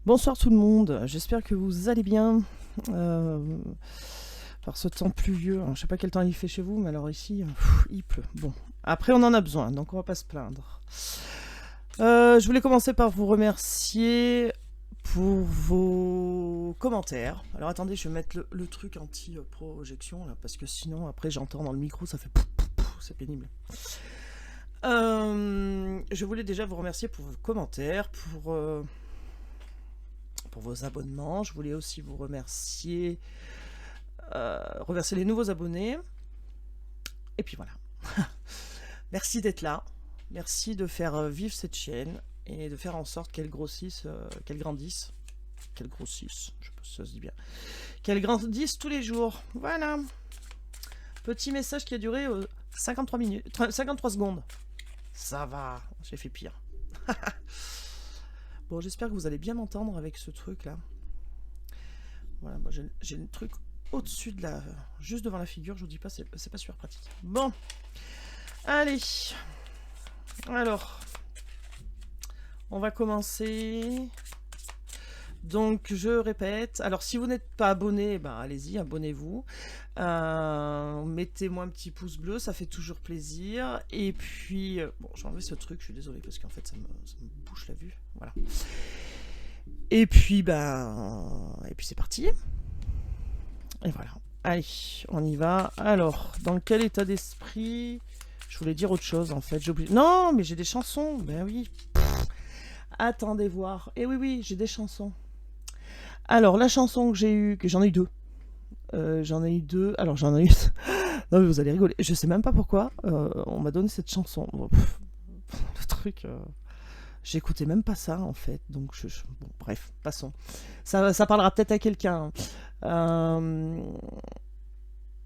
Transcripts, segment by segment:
Bonsoir tout le monde, j'espère que vous allez bien. Euh, Par ce temps pluvieux, alors, je sais pas quel temps il fait chez vous, mais alors ici, il pleut. Bon, après on en a besoin, donc on va pas se plaindre. Je voulais commencer par vous remercier pour vos commentaires. Alors attendez, je vais mettre le truc anti-projection, là, parce que sinon après j'entends dans le micro, ça fait pouf, pouf, pouf, c'est pénible. Je voulais déjà vous remercier pour vos commentaires, pour vos abonnements. Je voulais aussi vous remercier les nouveaux abonnés. Et puis voilà. Merci d'être là. Merci de faire vivre cette chaîne et de faire en sorte qu'elle grossisse, qu'elle grandisse. Qu'elle grossisse, je sais pas si ça se dit bien. Qu'elle grandisse tous les jours. Voilà. Petit message qui a duré 53 minutes, 53 secondes. Ça va, j'ai fait pire. Bon, j'espère que vous allez bien m'entendre avec ce truc là. Voilà, moi j'ai le truc au-dessus de la... juste devant la figure, je vous dis pas, c'est pas super pratique. Bon, allez. Alors, on va commencer. Donc, je répète. Alors, si vous n'êtes pas abonné, ben, allez-y, abonnez-vous. Mettez-moi un petit pouce bleu, ça fait toujours plaisir. Et puis, bon, j'ai enlevé ce truc, je suis désolée, parce qu'en fait, ça me bouche la vue. Voilà. Et puis, c'est parti. Et voilà. Allez, on y va. Alors, dans quel état d'esprit... Je voulais dire autre chose, en fait. J'ai oublié... Non, mais j'ai des chansons. Ben oui. Attendez voir. Eh oui, oui, j'ai des chansons. Alors, la chanson que j'ai eue... que j'en ai eu deux. J'en ai eu deux. Alors, j'en ai eu... non, mais vous allez rigoler. Je sais même pas pourquoi. On m'a donné cette chanson. Le truc... J'écoutais même pas ça, en fait. Donc, bon, bref, passons. Ça parlera peut-être à quelqu'un.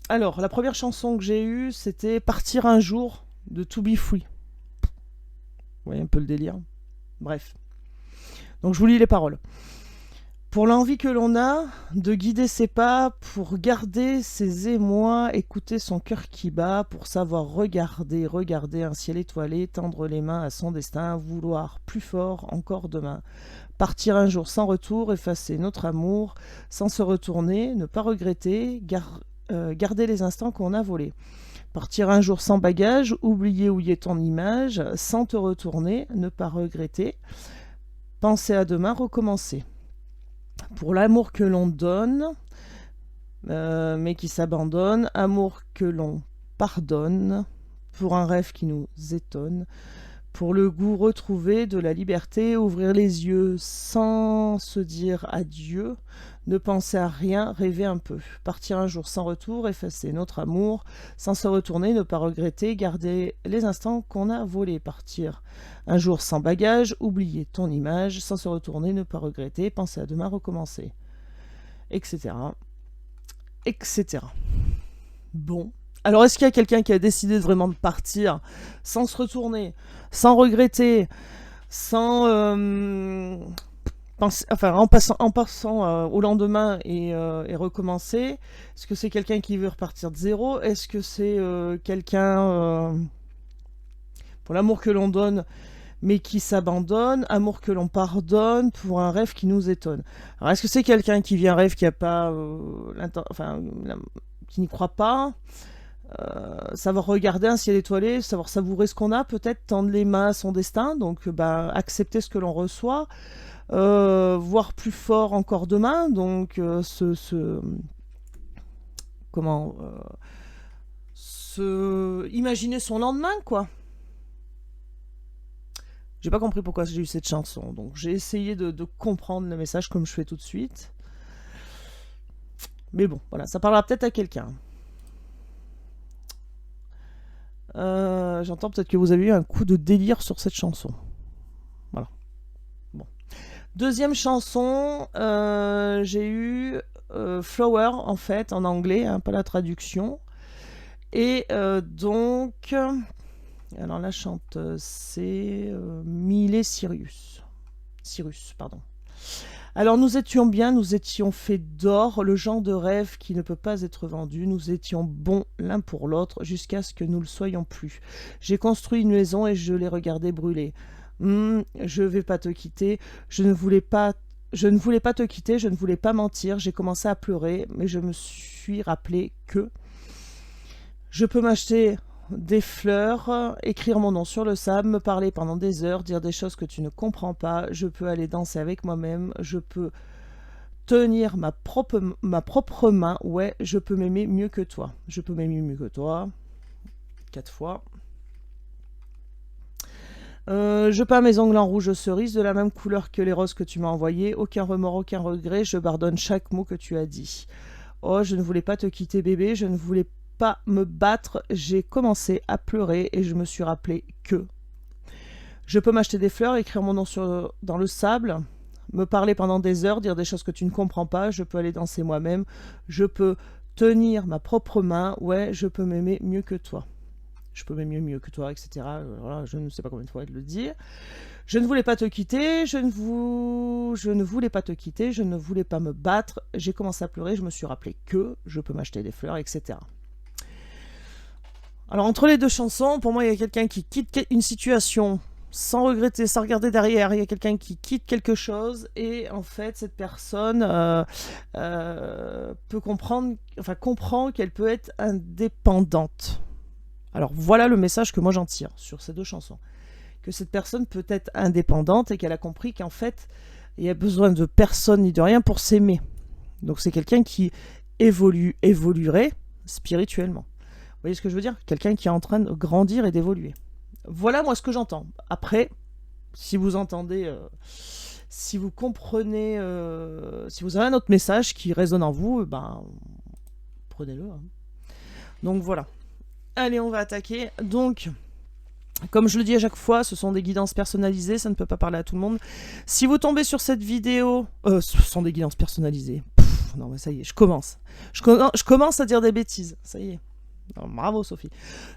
Alors, la première chanson que j'ai eue, c'était Partir un jour de To Be Free. Vous voyez un peu le délire. Bref. Donc, je vous lis les paroles. Pour l'envie que l'on a de guider ses pas, pour garder ses émois, écouter son cœur qui bat, pour savoir regarder un ciel étoilé, tendre les mains à son destin, vouloir plus fort encore demain. Partir un jour sans retour, effacer notre amour, sans se retourner, ne pas regretter, garder les instants qu'on a volés. Partir un jour sans bagage, oublier où y est ton image, sans te retourner, ne pas regretter, penser à demain, recommencer. Pour l'amour que l'on donne, mais qui s'abandonne, amour que l'on pardonne, pour un rêve qui nous étonne, pour le goût retrouvé de la liberté, ouvrir les yeux sans se dire adieu, ne penser à rien, rêver un peu, partir un jour sans retour, effacer notre amour, sans se retourner, ne pas regretter, garder les instants qu'on a volés, partir un jour sans bagage, oublier ton image, sans se retourner, ne pas regretter, penser à demain, recommencer, etc. etc. Bon. Alors, est-ce qu'il y a quelqu'un qui a décidé vraiment de partir sans se retourner, sans regretter, sans en passant au lendemain et recommencer? Est-ce que c'est quelqu'un qui veut repartir de zéro? Est-ce que c'est quelqu'un pour l'amour que l'on donne mais qui s'abandonne, amour que l'on pardonne pour un rêve qui nous étonne? Alors, est-ce que c'est quelqu'un qui vit un rêve qui a pas qui n'y croit pas? Savoir regarder un ciel étoilé, savoir savourer ce qu'on a, peut-être tendre les mains à son destin, donc accepter ce que l'on reçoit, voir plus fort encore demain, donc imaginer son lendemain, quoi. J'ai pas compris pourquoi j'ai eu cette chanson, donc j'ai essayé de comprendre le message comme je fais tout de suite. Mais bon, voilà, ça parlera peut-être à quelqu'un. J'entends peut-être que vous avez eu un coup de délire sur cette chanson. Voilà. Bon. Deuxième chanson, j'ai eu Flower, en fait, en anglais, hein, pas la traduction. Et donc... Alors la chanteuse, c'est Miley Cyrus. Cyrus, pardon. Alors nous étions bien, nous étions faits d'or, le genre de rêve qui ne peut pas être vendu. Nous étions bons l'un pour l'autre jusqu'à ce que nous le soyons plus. J'ai construit une maison et je l'ai regardée brûler. Je vais pas te quitter, je ne voulais pas Je ne voulais pas te quitter, je ne voulais pas mentir, j'ai commencé à pleurer, mais je me suis rappelé que je peux m'acheter des fleurs, écrire mon nom sur le sable, me parler pendant des heures, dire des choses que tu ne comprends pas, je peux aller danser avec moi-même, je peux tenir ma propre main, ouais, je peux m'aimer mieux que toi. Je peux m'aimer mieux que toi, 4 fois. Je peins mes ongles en rouge cerise, de la même couleur que les roses que tu m'as envoyées. Aucun remords, aucun regret, je pardonne chaque mot que tu as dit. Oh, je ne voulais pas te quitter bébé, je ne voulais pas me battre. J'ai commencé à pleurer et je me suis rappelé que je peux m'acheter des fleurs, écrire mon nom dans le sable, me parler pendant des heures, dire des choses que tu ne comprends pas. Je peux aller danser moi-même, je peux tenir ma propre main. Ouais, je peux m'aimer mieux que toi. Je peux m'aimer mieux que toi, etc. Voilà, je ne sais pas combien de fois de le dire. Je ne voulais pas te quitter, je ne voulais pas te quitter, je ne voulais pas me battre. J'ai commencé à pleurer, je me suis rappelé que je peux m'acheter des fleurs, etc. Alors, entre les deux chansons, pour moi, il y a quelqu'un qui quitte une situation sans regretter, sans regarder derrière. Il y a quelqu'un qui quitte quelque chose et en fait, cette personne peut comprend qu'elle peut être indépendante. Alors voilà le message que moi j'en tire sur ces deux chansons. Que cette personne peut être indépendante et qu'elle a compris qu'en fait, il n'y a besoin de personne ni de rien pour s'aimer. Donc c'est quelqu'un qui évoluerait spirituellement. Vous voyez ce que je veux dire? Quelqu'un qui est en train de grandir et d'évoluer. Voilà moi ce que j'entends. Après, si vous entendez, si vous comprenez, si vous avez un autre message qui résonne en vous, ben prenez-le. Hein. Donc voilà. Allez, on va attaquer. Donc, comme je le dis à chaque fois, ce sont des guidances personnalisées, ça ne peut pas parler à tout le monde. Si vous tombez sur cette vidéo... ce sont des guidances personnalisées. Non, mais ça y est, je commence. Je commence à dire des bêtises, ça y est. Non, bravo, Sophie.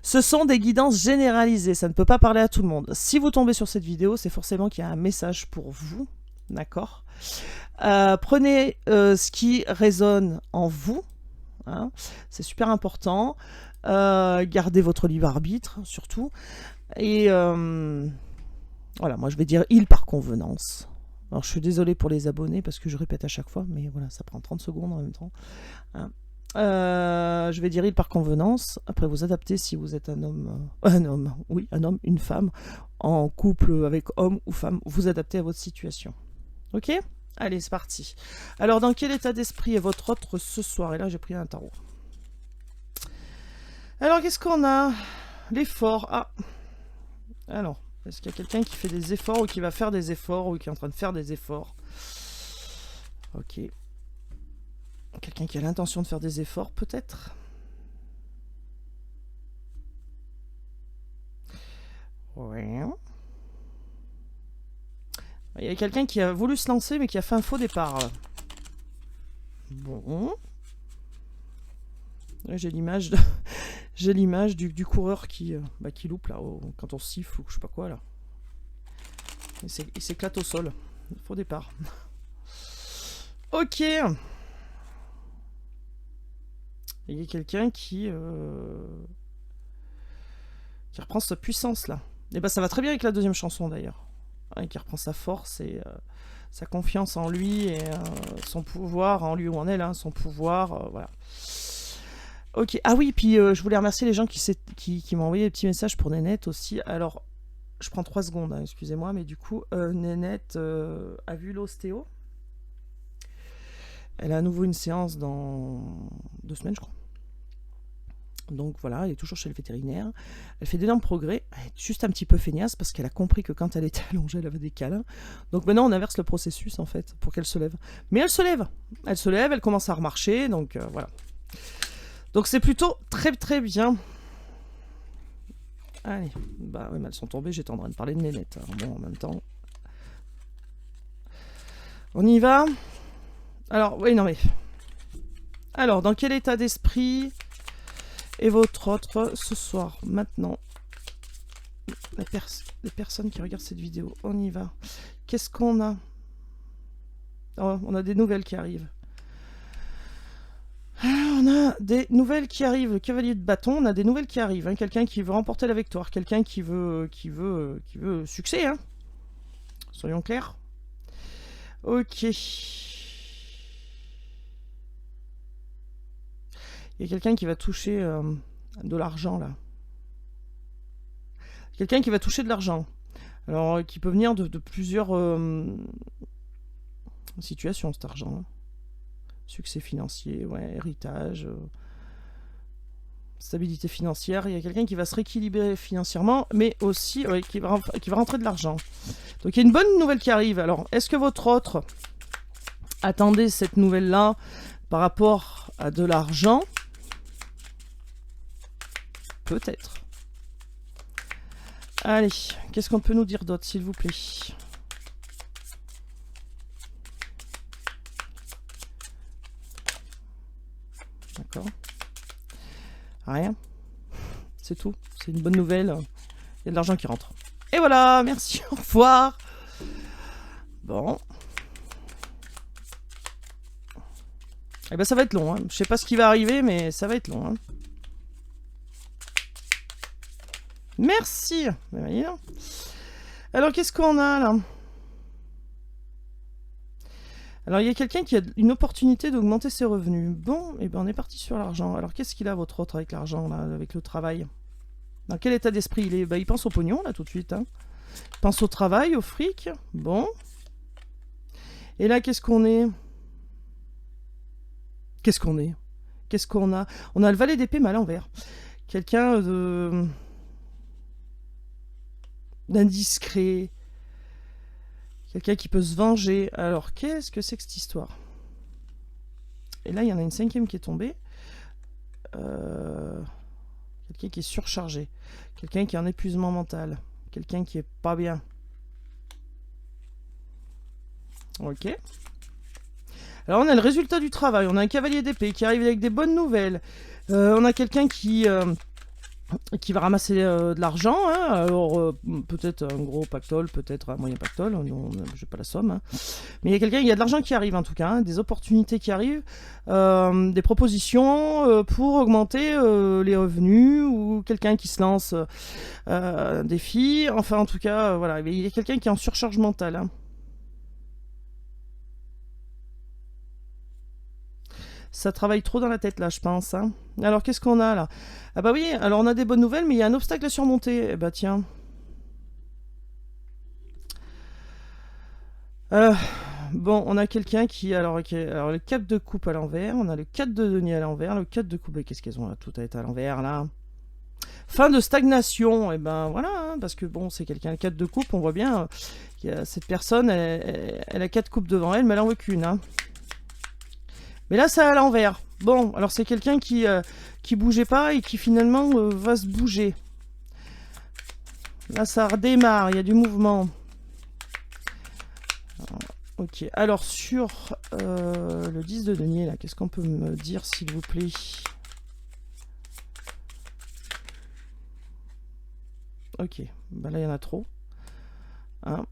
Ce sont des guidances généralisées, ça ne peut pas parler à tout le monde. Si vous tombez sur cette vidéo, c'est forcément qu'il y a un message pour vous, d'accord? Prenez ce qui résonne en vous, hein, c'est super important. Gardez votre libre arbitre, surtout. Et voilà, moi je vais dire il par convenance. Alors je suis désolée pour les abonnés parce que je répète à chaque fois, mais voilà, ça prend 30 secondes en même temps. Hein. Je vais dire il par convenance. Après vous adaptez si vous êtes un homme, une femme, en couple avec homme ou femme, vous adaptez à votre situation. Ok? Allez, c'est parti. Alors dans quel état d'esprit est votre autre ce soir? Et là j'ai pris un tarot. Alors, qu'est-ce qu'on a? L'effort. Ah. Alors, est-ce qu'il y a quelqu'un qui fait des efforts ou qui va faire des efforts ou qui est en train de faire des efforts? Ok. Quelqu'un qui a l'intention de faire des efforts, peut-être? Ouais. Il y a quelqu'un qui a voulu se lancer mais qui a fait un faux départ. Bon. Là, j'ai l'image de... J'ai l'image du coureur qui loupe là, quand on siffle ou je sais pas quoi là. Il s'éclate au sol. Faux départ. Ok. Il y a quelqu'un qui reprend sa puissance là. Et ben ça va très bien avec la deuxième chanson d'ailleurs. Hein, qui reprend sa force et sa confiance en lui et son pouvoir en lui ou en elle, hein, son pouvoir, voilà. Ok, ah oui, puis je voulais remercier les gens qui m'ont envoyé des petits messages pour Nénette aussi. Alors, je prends 3 secondes, hein, excusez-moi, mais du coup, Nénette a vu l'ostéo. Elle a à nouveau une séance dans 2 semaines, je crois. Donc voilà, elle est toujours chez le vétérinaire. Elle fait d'énormes progrès. Elle est juste un petit peu feignasse parce qu'elle a compris que quand elle était allongée, elle avait des câlins. Donc maintenant, on inverse le processus, en fait, pour qu'elle se lève. Mais elle se lève. Elle se lève, elle commence à remarcher, donc voilà. Donc c'est plutôt très très bien. Allez, bah oui, mais elles sont tombées, j'étais en train de parler de Nénette. Alors bon, en même temps. On y va. Alors, oui, non mais... Alors, dans quel état d'esprit est votre autre ce soir? Maintenant, les personnes qui regardent cette vidéo, on y va. Qu'est-ce qu'on a? Oh, on a des nouvelles qui arrivent. On a des nouvelles qui arrivent. Cavalier de bâton, on a des nouvelles qui arrivent. Hein. Quelqu'un qui veut remporter la victoire. Quelqu'un qui veut succès. Hein. Soyons clairs. Ok. Il y a quelqu'un qui va toucher de l'argent, là. Quelqu'un qui va toucher de l'argent. Alors, qui peut venir de plusieurs situations, cet argent. Hein. Succès financier, ouais, héritage, stabilité financière. Il y a quelqu'un qui va se rééquilibrer financièrement, mais aussi qui va rentrer de l'argent. Donc, il y a une bonne nouvelle qui arrive. Alors, est-ce que votre autre attendait cette nouvelle-là par rapport à de l'argent? Peut-être. Allez, qu'est-ce qu'on peut nous dire d'autre, s'il vous plaît? D'accord. Rien. C'est tout. C'est une bonne nouvelle. Il y a de l'argent qui rentre. Et voilà, merci, au revoir. Bon. Eh ben ça va être long. Hein. Je sais pas ce qui va arriver, mais ça va être long. Hein. Merci. Alors, qu'est-ce qu'on a là? Alors, il y a quelqu'un qui a une opportunité d'augmenter ses revenus. Bon, et ben on est parti sur l'argent. Alors, qu'est-ce qu'il a, votre autre, avec l'argent, là, avec le travail? Dans quel état d'esprit il est? Ben, il pense au pognon, là, tout de suite. Hein. Il pense au travail, au fric. Bon. Et là, qu'est-ce qu'on est? Qu'est-ce qu'on est? Qu'est-ce qu'on a? On a le valet d'épée, mais à l'envers. Quelqu'un de... d'indiscret. Quelqu'un qui peut se venger. Alors, qu'est-ce que c'est que cette histoire? Et là, il y en a une cinquième qui est tombée. Quelqu'un qui est surchargé. Quelqu'un qui est en épuisement mental. Quelqu'un qui est pas bien. Ok. Alors, on a le résultat du travail. On a un cavalier d'épée qui arrive avec des bonnes nouvelles. On a quelqu'un qui va ramasser de l'argent. Hein. Alors, peut-être un gros pactole, peut-être un moyen pactole. Non, je n'ai pas la somme. Hein. Mais il y a de l'argent qui arrive, en tout cas. Hein. Des opportunités qui arrivent. Des propositions pour augmenter les revenus. Ou quelqu'un qui se lance un défi. Enfin, en tout cas, voilà. Il y a quelqu'un qui est en surcharge mentale. Hein. Ça travaille trop dans la tête, là, je pense. Hein. Alors, qu'est-ce qu'on a, là? Ah bah oui, alors on a des bonnes nouvelles, mais il y a un obstacle à surmonter. Eh bah tiens. Bon, on a quelqu'un qui... Alors, le 4 de coupe à l'envers, on a le 4 de denier à l'envers, le 4 de coupe... Qu'est-ce qu'elles ont, là? Tout a été à l'envers, là. Fin de stagnation. Et ben voilà, hein, parce que bon, c'est quelqu'un, le 4 de coupe, on voit bien... cette personne, elle a 4 coupes devant elle, mais elle en veut qu'une, hein. Mais là, c'est à l'envers. Bon, alors c'est quelqu'un qui bougeait pas et qui finalement va se bouger. Là, ça redémarre, il y a du mouvement. Ok, alors sur le 10 de denier, là, qu'est-ce qu'on peut me dire, s'il vous plaît? Ok, bah là, il y en a trop. Hein.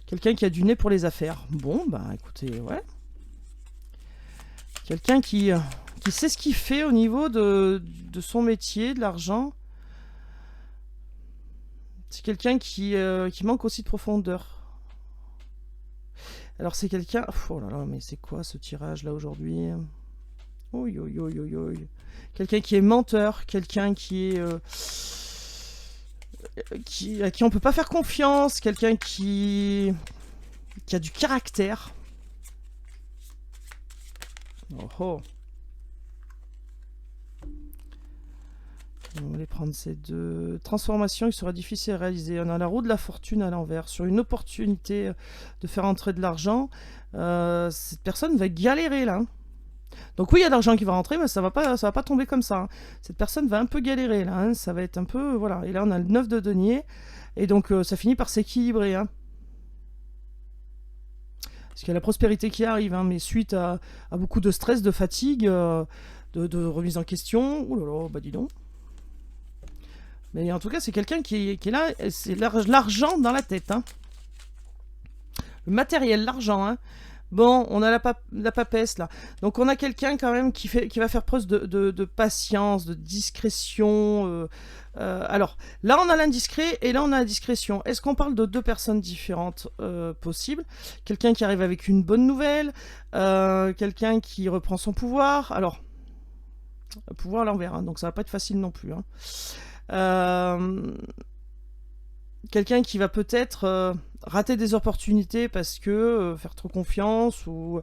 Quelqu'un qui a du nez pour les affaires. Bon, bah écoutez, ouais. Quelqu'un qui sait ce qu'il fait au niveau de son métier, de l'argent. C'est quelqu'un qui manque aussi de profondeur. Alors c'est quelqu'un... Oh là là, mais c'est quoi ce tirage là aujourd'hui? Oui, oui, oui, oui, oui. Quelqu'un qui est menteur, quelqu'un qui est... à qui on peut pas faire confiance, quelqu'un qui a du caractère. Oh oh. On va aller prendre ces deux transformations qui sera difficile à réaliser. On a la roue de la fortune à l'envers. Sur une opportunité de faire entrer de l'argent, cette personne va galérer là. Donc oui, il y a de l'argent qui va rentrer, mais ça va pas tomber comme ça. Hein. Cette personne va un peu galérer là. Hein. Ça va être un peu... Voilà. Et là, on a le 9 de denier. Et donc, ça finit par s'équilibrer. Hein. Parce qu'il y a la prospérité qui arrive, hein, mais suite à beaucoup de stress, de fatigue, de remise en question. Ouh là là, bah dis donc. Mais en tout cas, c'est quelqu'un qui est là, c'est l'argent dans la tête. Hein. Le matériel, l'argent. Hein. Bon, on a la papesse là. Donc on a quelqu'un quand même qui va faire preuve de patience, de discrétion. Alors là on a l'indiscret et là on a la discrétion. Est-ce qu'on parle de deux personnes différentes possibles? Quelqu'un qui arrive avec une bonne nouvelle, quelqu'un qui reprend son pouvoir. Alors, pouvoir à l'envers, hein, donc ça va pas être facile non plus. Hein. Quelqu'un qui va peut-être rater des opportunités parce que faire trop confiance ou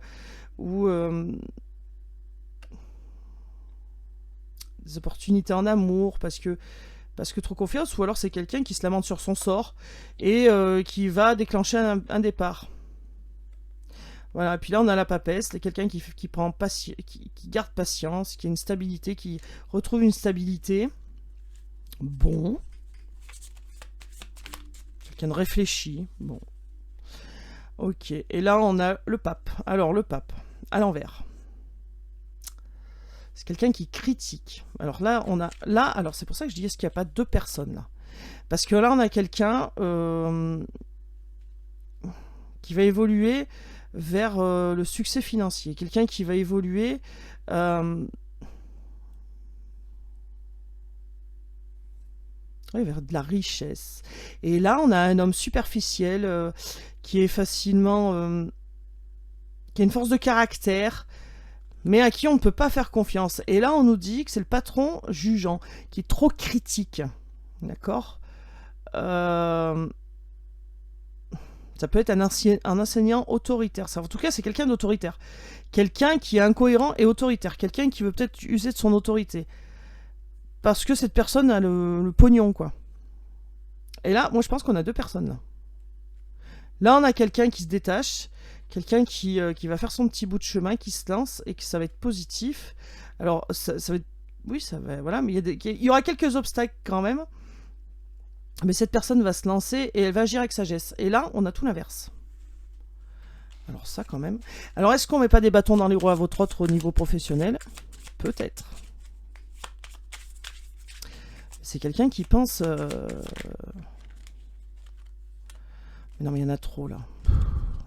des opportunités en amour parce que trop confiance, ou alors c'est quelqu'un qui se lamente sur son sort et qui va déclencher un départ. Voilà, et puis là on a la papesse, c'est quelqu'un qui prend qui garde patience, qui a une stabilité, qui retrouve une stabilité. Bon. Quelqu'un de réfléchi. Bon. Ok. Et là, on a le pape. Alors, le pape, à l'envers. C'est quelqu'un qui critique. Alors là, on a... Là, alors c'est pour ça que je dis, est-ce qu'il n'y a pas deux personnes là? Parce que là, on a quelqu'un qui va évoluer vers le succès financier. Quelqu'un qui va évoluer... vers de la richesse. Et là, on a un homme superficiel qui est facilement... qui a une force de caractère, mais à qui on ne peut pas faire confiance. Et là, on nous dit que c'est le patron jugeant, qui est trop critique. D'accord Ça peut être un enseignant autoritaire. En tout cas, c'est quelqu'un d'autoritaire. Quelqu'un qui est incohérent et autoritaire. Quelqu'un qui veut peut-être user de son autorité. Parce que cette personne a le pognon, quoi. Et là, moi, je pense qu'on a deux personnes, là. Là, on a quelqu'un qui se détache, quelqu'un qui va faire son petit bout de chemin, qui se lance, et que ça va être positif. Alors, ça va être... Oui, ça va... Voilà, mais il y aura quelques obstacles quand même. Mais cette personne va se lancer, et elle va agir avec sagesse. Et là, on a tout l'inverse. Alors ça, quand même... Alors, est-ce qu'on met pas des bâtons dans les roues à votre autre au niveau professionnel? Peut-être. C'est quelqu'un qui pense... Non, mais il y en a trop, là.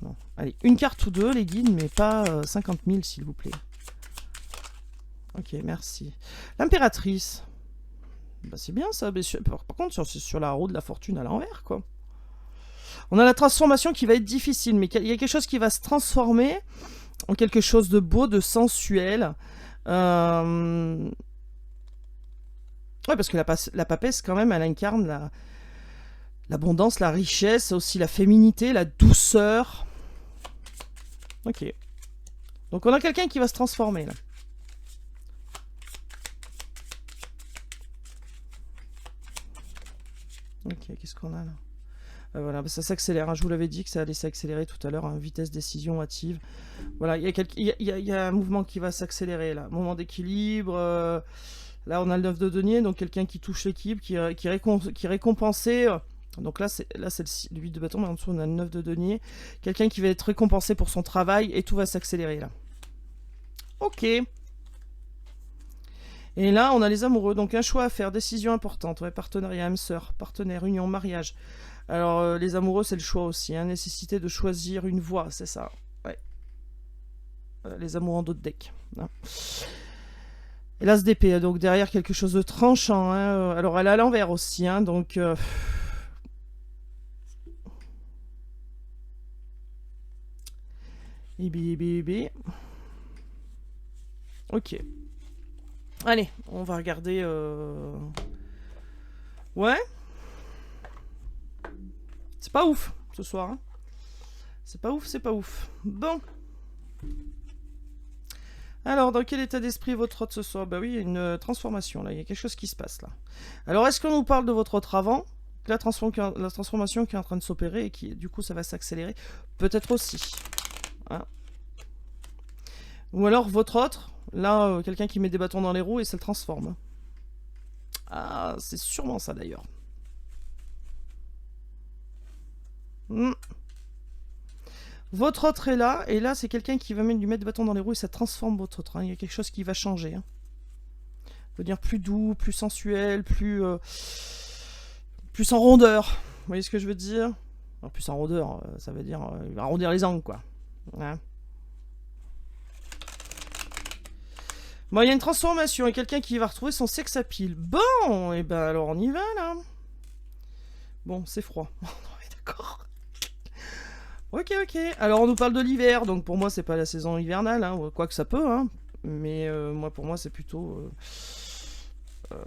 Non. Allez, une carte ou deux, les guides, mais pas 50 000, s'il vous plaît. Ok, merci. L'impératrice. Bah, c'est bien, ça. Mais par contre, c'est sur la roue de la fortune à l'envers, quoi. On a la transformation qui va être difficile, mais il y a quelque chose qui va se transformer en quelque chose de beau, de sensuel. Ouais, parce que la papesse, quand même, elle incarne l'abondance, la richesse, aussi la féminité, la douceur. Ok. Donc on a quelqu'un qui va se transformer, là. Ok, qu'est-ce qu'on a, là? Voilà, ça s'accélère. Hein. Je vous l'avais dit que ça allait s'accélérer tout à l'heure, hein, vitesse décision hâtive. Voilà, il y a un mouvement qui va s'accélérer, là. Moment d'équilibre... Là, on a le 9 de denier, donc quelqu'un qui touche l'équipe, qui est récompensé. Donc là, c'est le 8 de bâton, mais en dessous, on a le 9 de denier. Quelqu'un qui va être récompensé pour son travail, et tout va s'accélérer, là. Ok. Et là, on a les amoureux, donc un choix à faire, décision importante. Ouais, partenariat, âme sœur, partenaire, union, mariage. Alors, les amoureux, c'est le choix aussi. Hein, nécessité de choisir une voie, c'est ça. Ouais. Les amoureux en dos de deck. Hein. Et l'as d'épée, donc derrière quelque chose de tranchant. Hein. Alors elle est à l'envers aussi, hein, donc... Ibi. Ok. Allez, on va regarder... Ouais. C'est pas ouf, ce soir. Hein. C'est pas ouf. Bon. Alors, dans quel état d'esprit est votre hôte ce soir? Bah oui, il y a une transformation, là. Il y a quelque chose qui se passe, là. Alors, est-ce qu'on nous parle de votre hôte avant? La transformation qui est en train de s'opérer et qui, du coup, ça va s'accélérer. Peut-être aussi. Hein. Ou alors, votre autre, là, quelqu'un qui met des bâtons dans les roues et ça le transforme. Ah, c'est sûrement ça, d'ailleurs. Votre autre est là, et là, c'est quelqu'un qui va lui mettre des bâtons dans les roues et ça transforme votre autre. Hein. Il y a quelque chose qui va changer. Hein. Devenir plus doux, plus sensuel, plus en rondeur. Vous voyez ce que je veux dire? Alors, plus en rondeur, ça veut dire il va arrondir les angles, quoi. Hein. Bon, il y a une transformation et quelqu'un qui va retrouver son sex appeal. Bon, et ben alors on y va là. Bon, c'est froid. On est d'accord. Ok, ok. Alors on nous parle de l'hiver, donc pour moi c'est pas la saison hivernale, hein, quoique ça peut, hein. Mais moi pour moi c'est plutôt euh,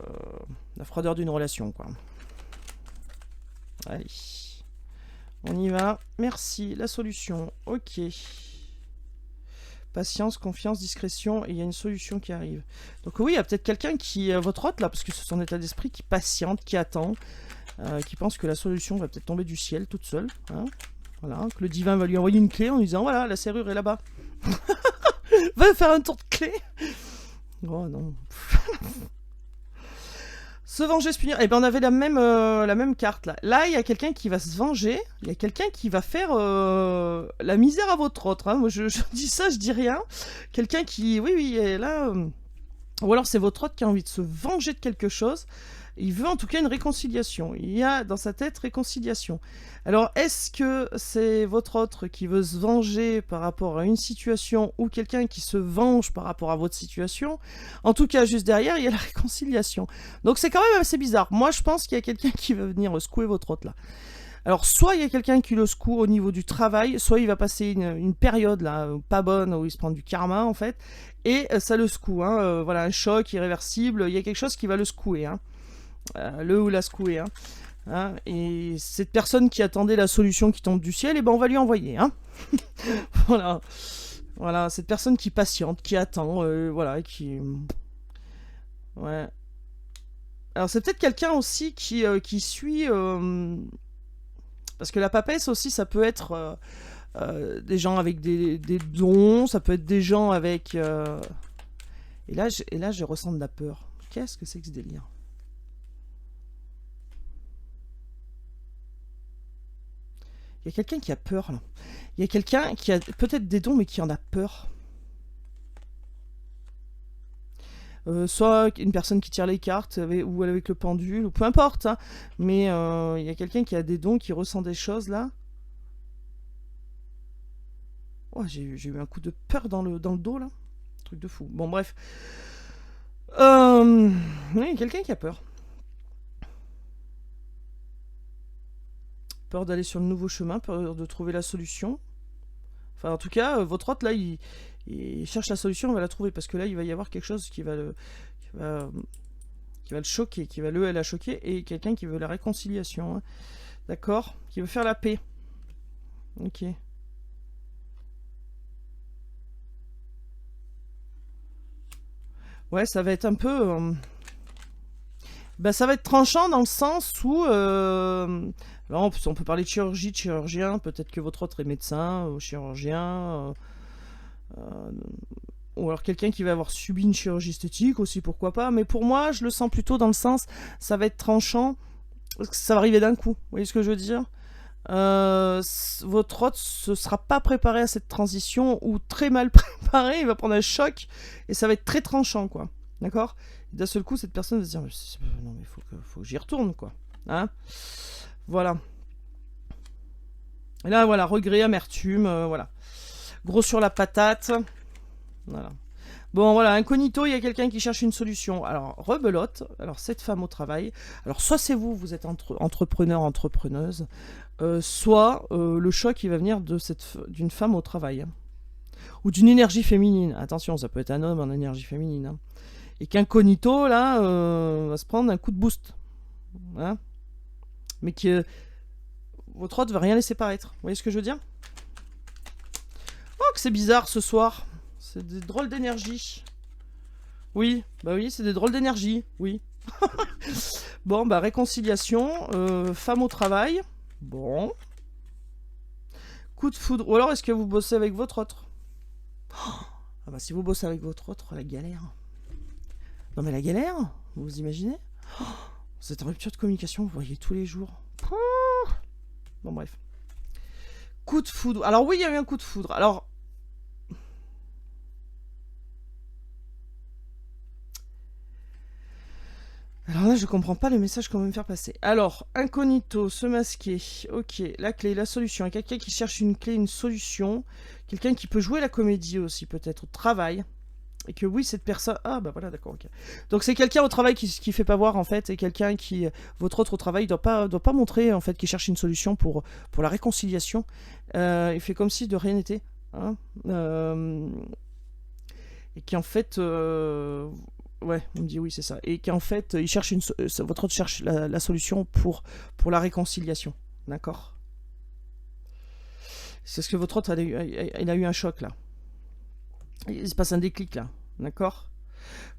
la froideur d'une relation, quoi. Allez. On y va. Merci. La solution. Ok. Patience, confiance, discrétion, et il y a une solution qui arrive. Donc oui, il y a peut-être quelqu'un qui, votre hôte là, parce que c'est son état d'esprit, qui patiente, qui attend, qui pense que la solution va peut-être tomber du ciel toute seule. Hein. Voilà, que le divin va lui envoyer une clé en lui disant voilà, la serrure est là-bas. Va faire un tour de clé. Oh non. Se venger, se punir. Eh ben on avait la même carte là. Là, il y a quelqu'un qui va se venger. Il y a quelqu'un qui va faire la misère à votre autre. Hein. Moi, je dis ça, je dis rien. Quelqu'un qui, oui, oui, est là. Ou alors c'est votre autre qui a envie de se venger de quelque chose. Il veut en tout cas une réconciliation. Il y a dans sa tête réconciliation. Alors, est-ce que c'est votre autre qui veut se venger par rapport à une situation ou quelqu'un qui se venge par rapport à votre situation? En tout cas, juste derrière, il y a la réconciliation. Donc, c'est quand même assez bizarre. Moi, je pense qu'il y a quelqu'un qui va venir secouer votre autre là. Alors, soit il y a quelqu'un qui le secoue au niveau du travail, soit il va passer une période là pas bonne où il se prend du karma en fait, et ça le secoue. Hein, voilà, un choc irréversible. Il y a quelque chose qui va le secouer. Hein. Le ou la secouer. Hein. Hein, et cette personne qui attendait la solution qui tombe du ciel, et ben on va lui envoyer. Hein. Voilà. Voilà, cette personne qui patiente, qui attend, voilà, qui. Ouais. Alors c'est peut-être quelqu'un aussi qui suit. Parce que la papesse aussi, ça peut être des gens avec des dons, ça peut être des gens avec. Et là, je ressens de la peur. Qu'est-ce que c'est que ce délire? Il y a quelqu'un qui a peur, là. Il y a quelqu'un qui a peut-être des dons, mais qui en a peur. Soit une personne qui tire les cartes, ou avec le pendule, ou peu importe. Hein. Mais il y a quelqu'un qui a des dons, qui ressent des choses, là. Oh, j'ai eu un coup de peur dans le dos, là. Truc de fou. Bon, bref. Oui, il y a quelqu'un qui a peur. Peur d'aller sur le nouveau chemin, peur de trouver la solution. Enfin, en tout cas, votre hôte, là, il cherche la solution, on va la trouver, parce que là, il va y avoir quelque chose qui va le choquer, qui va la choquer, et quelqu'un qui veut la réconciliation. Hein. D'accord? Qui veut faire la paix. Ok. Ouais, ça va être un peu... Ben, ça va être tranchant dans le sens où... Là, on peut parler de chirurgie, de chirurgien. Peut-être que votre autre est médecin ou chirurgien. Ou alors quelqu'un qui va avoir subi une chirurgie esthétique aussi, pourquoi pas. Mais pour moi, je le sens plutôt dans le sens, ça va être tranchant. Ça va arriver d'un coup. Vous voyez ce que je veux dire? Votre hôte ne sera pas préparé à cette transition ou très mal préparé. Il va prendre un choc et ça va être très tranchant, quoi. D'accord? D'un seul coup, cette personne va se dire non, mais faut que j'y retourne, quoi. Hein? Voilà. Et là, voilà, regret, amertume, voilà. Gros sur la patate. Voilà. Bon, voilà, incognito, il y a quelqu'un qui cherche une solution. Alors, rebelote. Alors, cette femme au travail. Alors, soit c'est vous, vous êtes entrepreneur, entrepreneuse. Soit le choc, il va venir d'une femme au travail. Ou d'une énergie féminine. Attention, ça peut être un homme en énergie féminine. Hein. Et qu'incognito, là, va se prendre un coup de boost. Hein, mais que votre hôte ne va rien laisser paraître. Vous voyez ce que je veux dire? Oh, que c'est bizarre ce soir. C'est des drôles d'énergie. Oui, bah oui, c'est des drôles d'énergie. Oui. Bon, bah réconciliation. Femme au travail. Bon. Coup de foudre. Ou alors est-ce que vous bossez avec votre autre? Ah bah si vous bossez avec votre autre, la galère. Non mais la galère, vous imaginez? Vous êtes en rupture de communication, vous voyez tous les jours. Bon bref. Coup de foudre. Alors oui, il y a eu un coup de foudre. Alors... là, je comprends pas le message qu'on veut me faire passer. Alors, incognito, se masquer. Ok, la clé, la solution. Il y a quelqu'un qui cherche une clé, une solution. Quelqu'un qui peut jouer la comédie aussi, peut-être, au travail. Et que oui, cette personne... Ah bah voilà, d'accord, ok. Donc c'est quelqu'un au travail qui fait pas voir, en fait, et quelqu'un qui... Votre autre au travail doit pas montrer, en fait, qu'il cherche une solution pour la réconciliation. Il fait comme si de rien n'était. Hein. Et qui en fait... Ouais, on me dit oui, c'est ça. Et qu'en fait, il cherche votre autre cherche la solution pour la réconciliation. D'accord. C'est ce que votre autre, il a eu un choc, là. Il se passe un déclic, là. D'accord.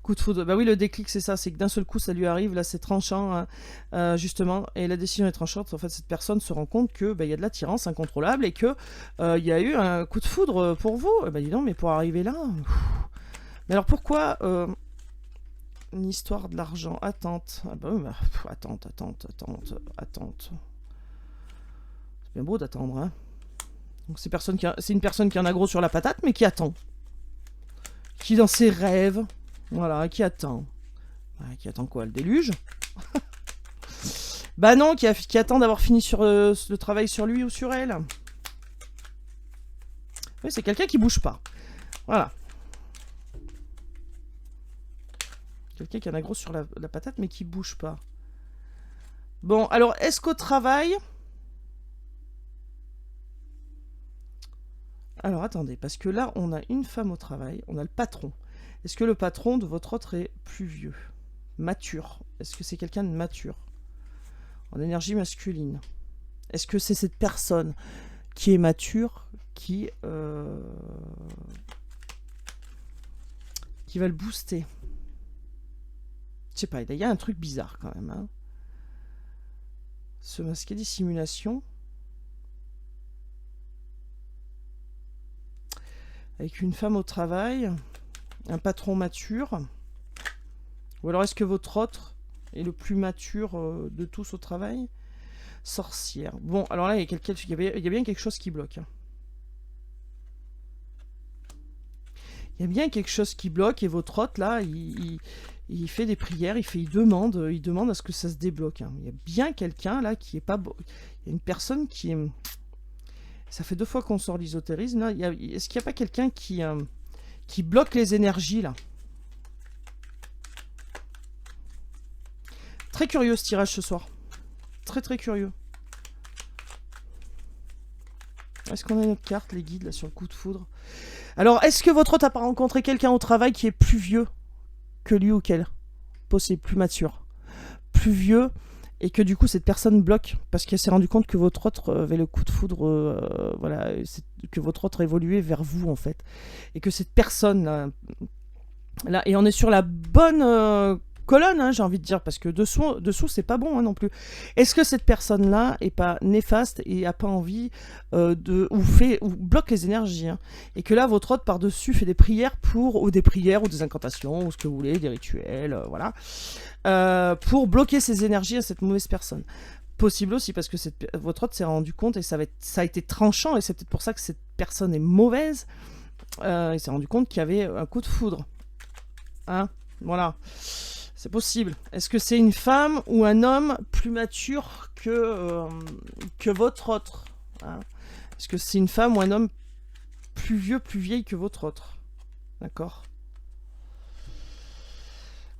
Coup de foudre. Bah oui, le déclic, c'est ça. C'est que d'un seul coup, ça lui arrive. Là, c'est tranchant, hein, justement. Et la décision est tranchante. En fait, cette personne se rend compte que bah, y a de l'attirance incontrôlable et que il y a eu un coup de foudre pour vous. Bah dis donc, mais pour arriver là... Mais alors, pourquoi... une histoire de l'argent. Attente. Ah bah oui, bah, attente. C'est bien beau d'attendre, hein. Donc c'est une personne qui en a gros sur la patate, mais qui attend. Qui dans ses rêves, voilà, qui attend. Qui attend quoi, le déluge? Bah non, qui attend d'avoir fini sur le travail sur lui ou sur elle. Oui, c'est quelqu'un qui bouge pas. Voilà. Quelqu'un qui en a gros sur la patate, mais qui bouge pas. Bon, alors, est-ce qu'au travail... Alors, attendez, parce que là, on a une femme au travail, on a le patron. Est-ce que le patron de votre autre est plus vieux? Mature? Est-ce que c'est quelqu'un de mature? En énergie masculine? Est-ce que c'est cette personne qui est mature qui va le booster? Je sais pas, il y a un truc bizarre quand même. Hein. Se masquer des simulations. Avec une femme au travail. Un patron mature. Ou alors est-ce que votre autre est le plus mature de tous au travail? Sorcière. Bon, alors là, il y a bien quelque chose qui bloque. Hein. Il y a bien quelque chose qui bloque et votre autre, là, il fait des prières, il demande à ce que ça se débloque. Hein. Il y a bien quelqu'un, là, qui est pas... Il y a une personne qui est... Ça fait 2 fois qu'on sort l'ésotérisme, là. Est-ce qu'il n'y a pas quelqu'un qui bloque les énergies, là? Très curieux, ce tirage, ce soir. Très, très curieux. Est-ce qu'on a notre carte, les guides, là, sur le coup de foudre? Alors, est-ce que votre autre n'a pas rencontré quelqu'un au travail qui est plus vieux que lui ou qu'elle? Possible, plus mature. Plus vieux, et que du coup, cette personne bloque, parce qu'elle s'est rendu compte que votre autre avait le coup de foudre, voilà, que votre autre évoluait vers vous, en fait. Et que cette personne, là et on est sur la bonne... colonne, hein, j'ai envie de dire, parce que dessous c'est pas bon hein, non plus. Est-ce que cette personne-là est pas néfaste et a pas envie ou bloque les énergies hein, et que là votre autre par-dessus fait des prières ou des incantations ou ce que vous voulez, des rituels, voilà, pour bloquer ces énergies à cette mauvaise personne. Possible aussi parce que votre autre s'est rendu compte et ça a été tranchant et c'est peut-être pour ça que cette personne est mauvaise. Il s'est rendu compte qu'il y avait un coup de foudre. Hein, voilà. C'est possible. Est-ce que c'est une femme ou un homme plus mature que votre autre hein? Est-ce que c'est une femme ou un homme plus vieux, plus vieille que votre autre? D'accord.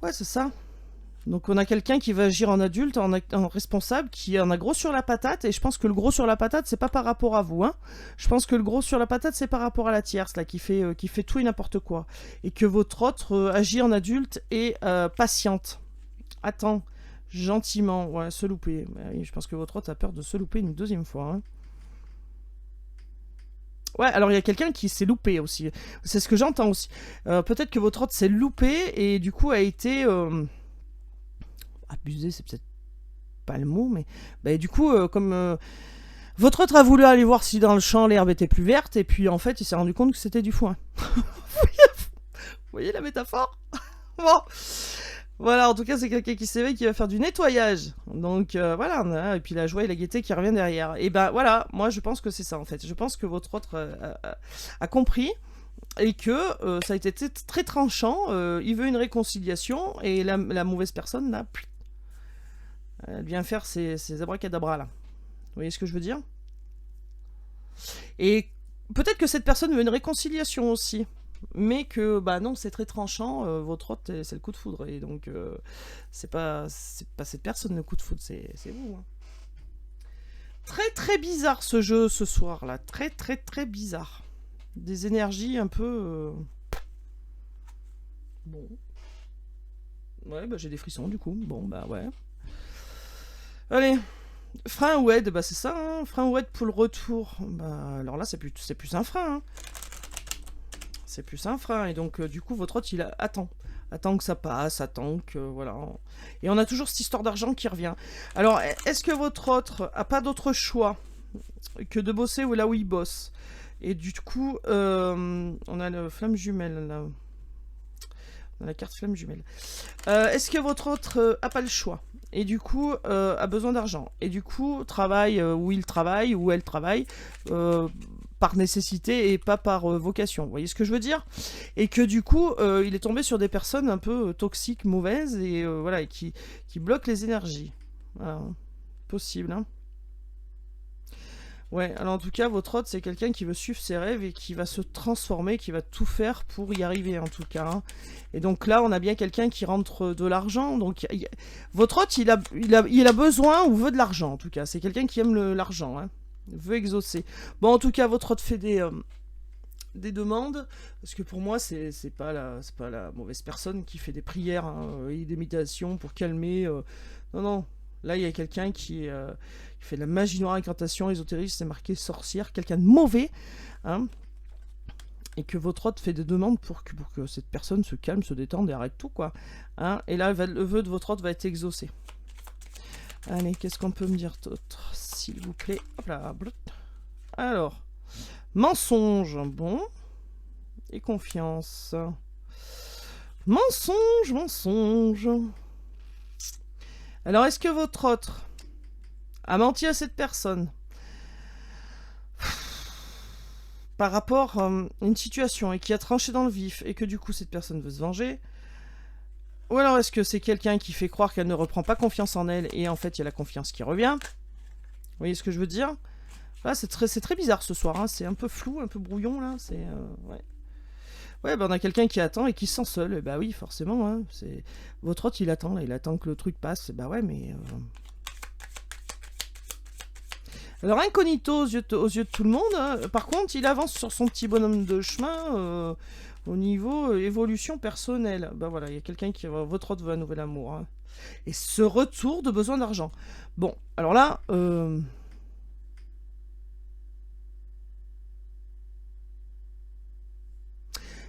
Ouais, c'est ça. Donc on a quelqu'un qui va agir en adulte, en responsable, qui en a gros sur la patate, et je pense que le gros sur la patate, c'est pas par rapport à vous. Hein. Je pense que le gros sur la patate, c'est par rapport à la tierce, là, qui fait tout et n'importe quoi. Et que votre autre agit en adulte et patiente. Attends, gentiment, ouais, se louper. Je pense que votre autre a peur de se louper une 2e fois. Hein. Ouais, alors il y a quelqu'un qui s'est loupé aussi. C'est ce que j'entends aussi. Peut-être que votre autre s'est loupé et du coup a été... abusé, c'est peut-être pas le mot, mais bah, du coup, comme votre autre a voulu aller voir si dans le champ l'herbe était plus verte, et puis en fait, il s'est rendu compte que c'était du foin. Vous voyez la métaphore? Bon, voilà, en tout cas, c'est quelqu'un qui s'éveille, qui va faire du nettoyage. Donc voilà, et puis la joie et la gaieté qui revient derrière. Et ben voilà, moi je pense que c'est ça en fait. Je pense que votre autre a compris. Et que ça a été très tranchant, il veut une réconciliation, et la mauvaise personne, là, elle vient faire ses abracadabras, là. Vous voyez ce que je veux dire? Et peut-être que cette personne veut une réconciliation aussi. mais que bah non, c'est très tranchant, votre hôte c'est le coup de foudre, et donc c'est pas cette personne le coup de foudre, c'est vous. Hein. Très très bizarre ce jeu ce soir là, très très très bizarre. Des énergies un peu bon. Ouais, bah j'ai des frissons du coup. Bon bah ouais. Allez, frein ou aide, bah c'est ça, hein. Frein ou aide pour le retour. Bah alors là c'est plus un frein. Hein. C'est plus un frein, et donc du coup votre hôte il attend. Attend que ça passe, attend que voilà. Et on a toujours cette histoire d'argent qui revient. Alors est-ce que votre hôte a pas d'autre choix que de bosser là où il bosse? Et du coup, on a le flamme jumelle là. On a la carte flamme jumelle. Est-ce que votre autre a pas le choix? Et du coup, a besoin d'argent. Et du coup, travaille où il travaille, où elle travaille, par nécessité et pas par vocation. Vous voyez ce que je veux dire? Et que du coup, il est tombé sur des personnes un peu toxiques, mauvaises, et voilà, et qui bloquent les énergies. Voilà. Possible, hein. Ouais, alors en tout cas, votre hôte, c'est quelqu'un qui veut suivre ses rêves et qui va se transformer, qui va tout faire pour y arriver, en tout cas. Hein. Et donc là, on a bien quelqu'un qui rentre de l'argent. Donc, votre hôte, il a besoin ou veut de l'argent, en tout cas. C'est quelqu'un qui aime l'argent, hein. Veut exaucer. Bon, en tout cas, votre hôte fait des demandes, parce que pour moi, c'est pas la mauvaise personne qui fait des prières hein, et des méditations pour calmer. Non, non. Là, il y a quelqu'un qui fait de la magie noire, incantation, ésotérisme, c'est marqué sorcière, quelqu'un de mauvais, hein, et que votre hôte fait des demandes pour que cette personne se calme, se détende et arrête tout, quoi. Hein, et là, le vœu de votre hôte va être exaucé. Allez, qu'est-ce qu'on peut me dire d'autre, s'il vous plaît? Hop là, blot. Alors, mensonge, bon, et confiance. Mensonge, mensonge. Alors, est-ce que votre autre a menti à cette personne par rapport à une situation et qui a tranché dans le vif et que du coup cette personne veut se venger? Ou alors est-ce que c'est quelqu'un qui fait croire qu'elle ne reprend pas confiance en elle et en fait il y a la confiance qui revient? Vous voyez ce que je veux dire? Là, c'est très bizarre ce soir, hein. C'est un peu flou, un peu brouillon là. C'est ouais. Ouais, bah on a quelqu'un qui attend et qui se sent seul. Et bah oui, forcément. Hein. C'est votre hôte, il attend, là, il attend que le truc passe. Bah ouais, mais. Alors incognito aux yeux de tout le monde. Hein. Par contre, il avance sur son petit bonhomme de chemin au niveau évolution personnelle. Bah voilà, il y a quelqu'un qui votre hôte veut un nouvel amour. Hein. Et ce retour de besoin d'argent. Bon, alors là.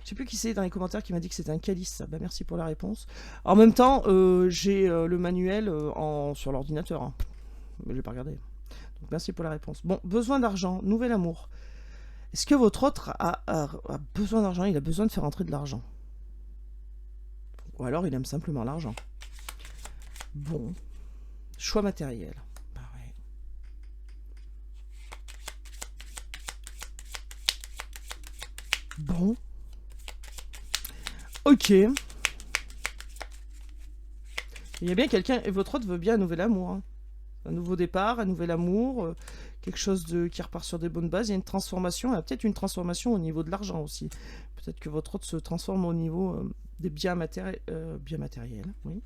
Je sais plus qui c'est dans les commentaires qui m'a dit que c'était un calice. Bah merci pour la réponse. En même temps, j'ai le manuel sur l'ordinateur. Hein. Mais je l'ai pas regardé. Donc merci pour la réponse. Bon, besoin d'argent, nouvel amour. Est-ce que votre autre a besoin d'argent? Il a besoin de faire entrer de l'argent. Ou alors il aime simplement l'argent. Bon. Choix matériel. Bah ouais. Bon. Ok. Il y a bien quelqu'un, et votre autre veut bien un nouvel amour. Hein. Un nouveau départ, un nouvel amour, quelque chose qui repart sur des bonnes bases. Il y a une transformation, il y a peut-être une transformation au niveau de l'argent aussi. Peut-être que votre autre se transforme au niveau des biens matériels. Oui.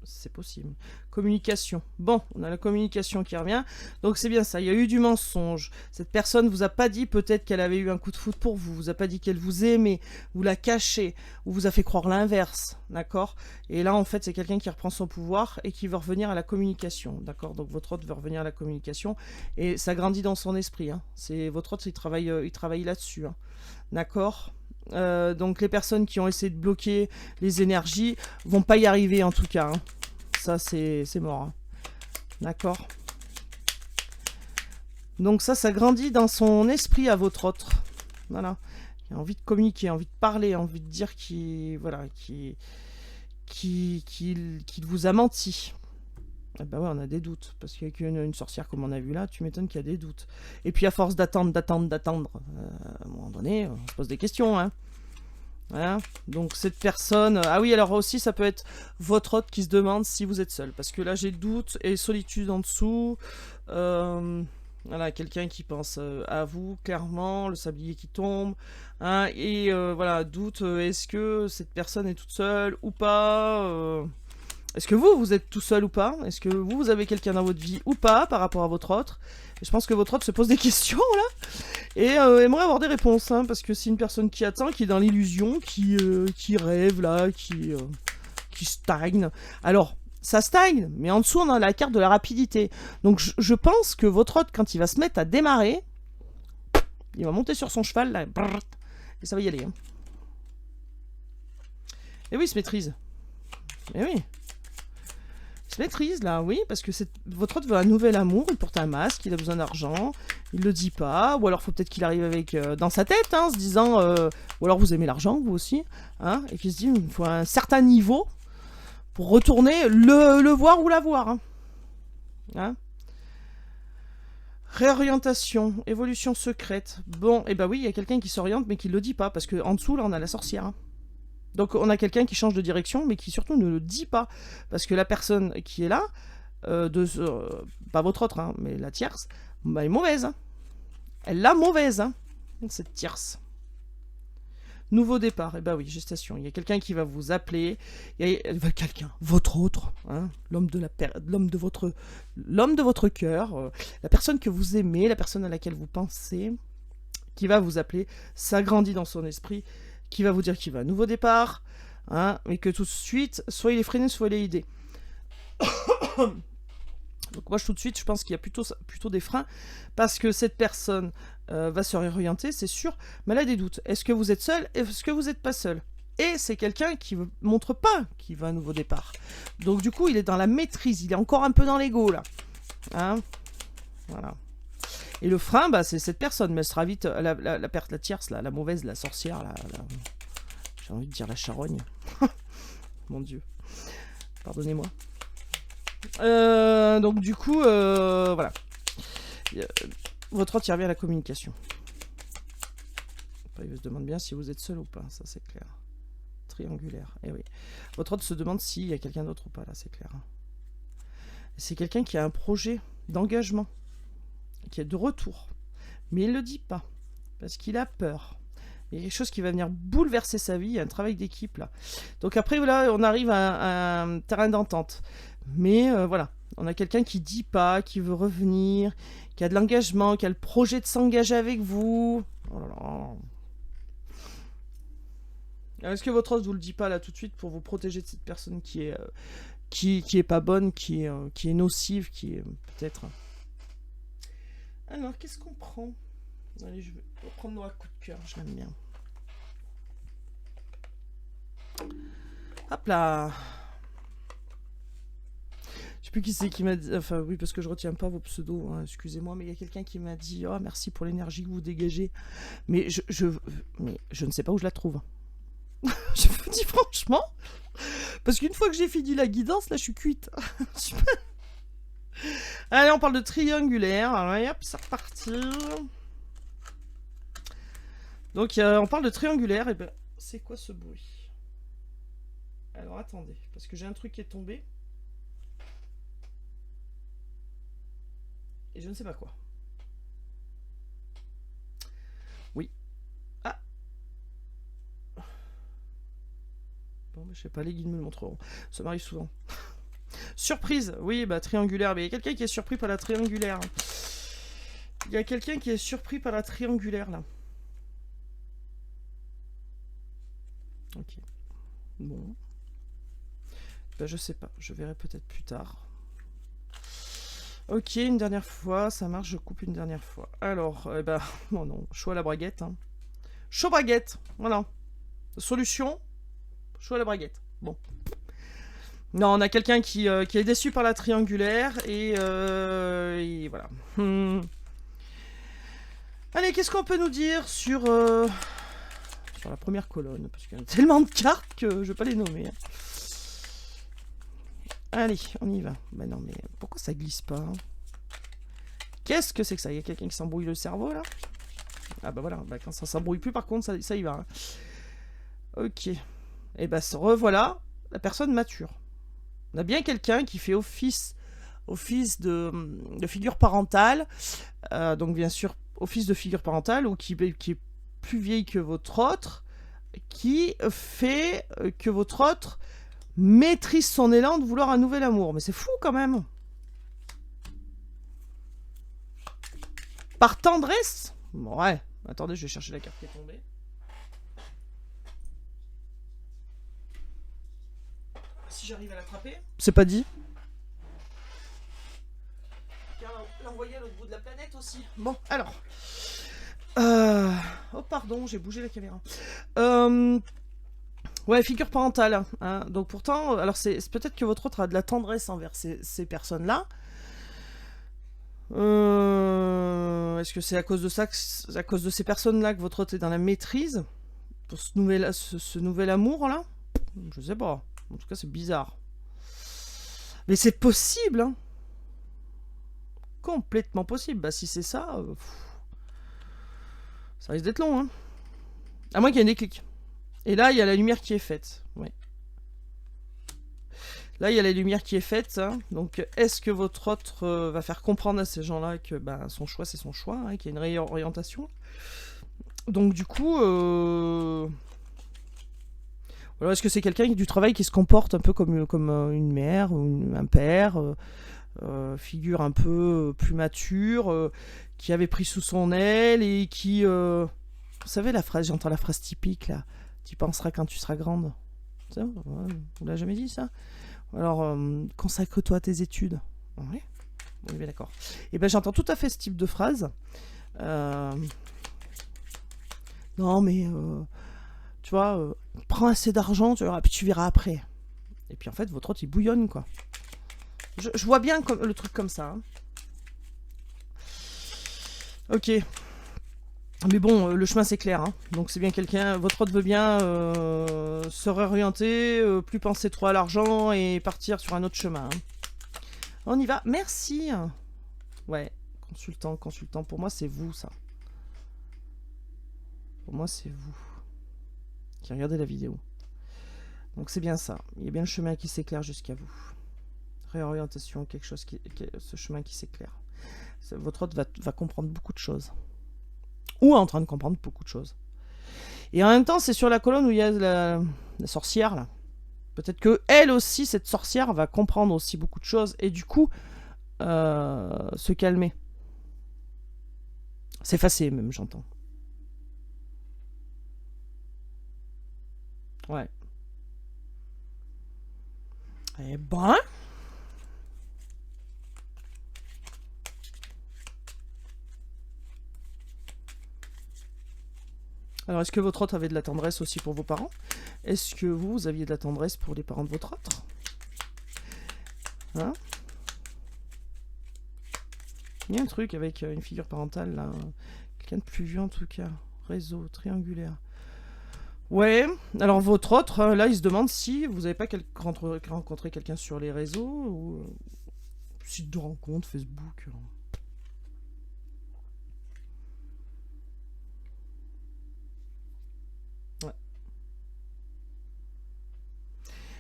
C'est possible. Communication. Bon, on a la communication qui revient. Donc c'est bien ça, il y a eu du mensonge. Cette personne vous a pas dit peut-être qu'elle avait eu un coup de foudre pour vous. Vous a pas dit qu'elle vous aimait. Vous l'a caché. Ou vous a fait croire l'inverse. D'accord? Et là, en fait, c'est quelqu'un qui reprend son pouvoir et qui veut revenir à la communication. D'accord? Donc votre autre veut revenir à la communication. Et ça grandit dans son esprit. Hein. Votre autre, il travaille là-dessus. Hein. D'accord? Donc les personnes qui ont essayé de bloquer les énergies vont pas y arriver en tout cas. Hein. Ça c'est mort. Hein. D'accord. Donc ça grandit dans son esprit à votre autre. Voilà. Il a envie de communiquer, envie de parler, envie de dire qu'il vous a menti. Ah bah ouais, on a des doutes, parce qu'avec une sorcière comme on a vu là, tu m'étonnes qu'il y a des doutes. Et puis à force d'attendre, à un moment donné, on se pose des questions, hein. Voilà. Donc cette personne... Ah oui, alors aussi, ça peut être votre hôte qui se demande si vous êtes seul, parce que là, j'ai doute et solitude en dessous. Voilà, quelqu'un qui pense à vous, clairement, le sablier qui tombe, hein, et voilà, doute, est-ce que cette personne est toute seule ou pas est-ce que vous êtes tout seul ou pas? Est-ce que vous avez quelqu'un dans votre vie ou pas par rapport à votre autre? Et je pense que votre autre se pose des questions, là, et aimerait avoir des réponses, hein, parce que c'est une personne qui attend, qui est dans l'illusion, qui rêve, là, qui stagne. Alors, ça stagne, mais en dessous, on a la carte de la rapidité. Donc, je pense que votre hôte, quand il va se mettre à démarrer, il va monter sur son cheval, là, brrr, et ça va y aller. Hein. Et oui, il se maîtrise. Et oui. Il se maîtrise, là, oui, parce que votre hôte veut un nouvel amour, il porte un masque, il a besoin d'argent, il le dit pas, ou alors faut peut-être qu'il arrive avec dans sa tête, hein, se disant, ou alors vous aimez l'argent, vous aussi, hein, et qu'il se dit, il faut un certain niveau pour retourner le voir ou la voir. Hein. Hein. Réorientation, évolution secrète. Bon, et bah oui, il y a quelqu'un qui s'oriente mais qui le dit pas, parce qu'en dessous, là, on a la sorcière. Hein. Donc on a quelqu'un qui change de direction, mais qui surtout ne le dit pas. Parce que la personne qui est là, pas votre autre, hein, mais la tierce, bah, elle est mauvaise. Hein. Elle l'a mauvaise, hein, cette tierce. Nouveau départ, et bah oui, gestation. Il y a quelqu'un qui va vous appeler. Il y a quelqu'un, votre autre, hein, l'homme de votre cœur, la personne que vous aimez, la personne à laquelle vous pensez, qui va vous appeler, s'agrandit dans son esprit, qui va vous dire qu'il va à nouveau départ, hein, mais que tout de suite, soit il est freiné, soit il est aidé. Donc moi, tout de suite, je pense qu'il y a plutôt des freins, parce que cette personne va se réorienter, c'est sûr, mais elle a des doutes. Est-ce que vous êtes seul? Est-ce que vous n'êtes pas seul? Et c'est quelqu'un qui ne montre pas qu'il va à un nouveau départ. Donc du coup, il est dans la maîtrise, il est encore un peu dans l'ego, là. Hein, voilà. Et le frein, bah, c'est cette personne, mais elle sera vite la tierce, la mauvaise, la sorcière, j'ai envie de dire la charogne. Mon Dieu. Pardonnez-moi. Donc du coup, voilà. Votre autre, il revient à la communication. Il se demande bien si vous êtes seul ou pas, ça c'est clair. Triangulaire, eh oui. Votre autre se demande s'il y a quelqu'un d'autre ou pas, là c'est clair. C'est quelqu'un qui a un projet d'engagement, qui est de retour. Mais il ne le dit pas, parce qu'il a peur. Il y a quelque chose qui va venir bouleverser sa vie, il y a un travail d'équipe là. Donc après, là, on arrive à un terrain d'entente. Mais voilà, on a quelqu'un qui dit pas, qui veut revenir, qui a de l'engagement, qui a le projet de s'engager avec vous. Oh là là. Est-ce que votre os vous le dit pas là tout de suite pour vous protéger de cette personne qui est pas bonne, qui est nocive, qui est peut-être... Alors, qu'est-ce qu'on prend? Allez, je vais prendre un coup de cœur, je l'aime bien. Hop là. Je sais plus qui c'est qui m'a dit... Enfin, oui, parce que je retiens pas vos pseudos, hein, excusez-moi, mais il y a quelqu'un qui m'a dit « Oh, merci pour l'énergie que vous dégagez. » Mais mais je ne sais pas où je la trouve. Je vous dis franchement. Parce qu'une fois que j'ai fini la guidance, là, je suis cuite. Allez, on parle de triangulaire. Alors, hop, c'est reparti. Donc, on parle de triangulaire. Et ben, c'est quoi ce bruit? Alors, attendez. Parce que j'ai un truc qui est tombé. Et je ne sais pas quoi. Oui. Ah. Bon, je sais pas, les guides me le montreront. Ça m'arrive souvent. Surprise. Oui, bah, triangulaire. Mais il y a quelqu'un qui est surpris par la triangulaire. Il y a quelqu'un qui est surpris par la triangulaire, là. Ok. Bon. Ben, je sais pas. Je verrai peut-être plus tard. Ok, une dernière fois. Ça marche, je coupe une dernière fois. Alors, eh ben... Oh non, chaud à la braguette. Hein. Chaud braguette. Voilà. Solution. Chaud à la braguette. Bon. Non, on a quelqu'un qui est déçu par la triangulaire. Et voilà. Allez, qu'est-ce qu'on peut nous dire sur la première colonne? Parce qu'il y a tellement de cartes que je vais pas les nommer. Hein. Allez, on y va. Bah non, mais pourquoi ça glisse pas? Hein? Qu'est-ce que c'est que ça? Il y a quelqu'un qui s'embrouille le cerveau, là? Ah bah voilà, bah, quand ça s'embrouille plus, par contre, ça y va. Hein. Ok. Et bah revoilà la personne mature. On a bien quelqu'un qui fait office office de figure parentale, donc bien sûr office de figure parentale, ou qui est plus vieille que votre autre, qui fait que votre autre maîtrise son élan de vouloir un nouvel amour. Mais c'est fou quand même. Par tendresse? Bon, ouais. Attendez, je vais chercher la carte qui est tombée. Si j'arrive à l'attraper. C'est pas dit. L'envoyer à l'autre bout de la planète aussi. Bon, alors. Oh, pardon, j'ai bougé la caméra. Ouais, figure parentale. Hein. Donc pourtant, alors c'est peut-être que votre autre a de la tendresse envers ces personnes-là. Est-ce que c'est à cause de ça, à cause de ces personnes-là que votre autre est dans la maîtrise pour ce nouvel amour-là? Je sais pas. En tout cas, c'est bizarre. Mais c'est possible, hein. Complètement possible. Bah si c'est ça, ça risque d'être long, hein. À moins qu'il y ait un déclic. Et là, il y a la lumière qui est faite. Ouais. Là, il y a la lumière qui est faite. Hein. Donc, est-ce que votre autre va faire comprendre à ces gens-là que ben, son choix, c'est son choix, hein, qu'il y a une réorientation? Donc, du coup... Alors, est-ce que c'est quelqu'un du travail qui se comporte un peu comme une mère ou un père, figure un peu plus mature, qui avait pris sous son aile et qui... Vous savez, la phrase, j'entends la phrase typique, là. Tu penseras quand tu seras grande. Ça, ouais, vous l'avez jamais dit, ça? Alors, consacre-toi à tes études. Oui, oui, d'accord. Et ben, j'entends tout à fait ce type de phrase. Non, mais... tu vois, prends assez d'argent, puis tu verras après. Et puis en fait, votre autre, il bouillonne, quoi. Je vois bien le truc comme ça. Hein. Ok. Mais bon, le chemin, c'est clair. Hein. Donc c'est bien quelqu'un... Votre autre veut bien se réorienter, plus penser trop à l'argent et partir sur un autre chemin. Hein. On y va. Merci. Ouais, consultant. Pour moi, c'est vous, ça. Pour moi, c'est vous. Qui regardez la vidéo. Donc c'est bien ça. Il y a bien le chemin qui s'éclaire jusqu'à vous. Réorientation, quelque chose ce chemin qui s'éclaire. Votre autre va comprendre beaucoup de choses. Ou est en train de comprendre beaucoup de choses. Et en même temps, c'est sur la colonne où il y a la sorcière, là. Peut-être que elle aussi, cette sorcière, va comprendre aussi beaucoup de choses et du coup, se calmer. S'effacer même, j'entends. Ouais. Eh ben... Alors, est-ce que votre autre avait de la tendresse aussi pour vos parents? Est-ce que vous aviez de la tendresse pour les parents de votre autre? Hein? Il y a un truc avec une figure parentale, là. Quelqu'un de plus vieux, en tout cas. Réseau, triangulaire. Ouais, alors votre autre, là, il se demande si vous n'avez pas rencontré quelqu'un sur les réseaux, ou site de rencontre, Facebook. Ouais.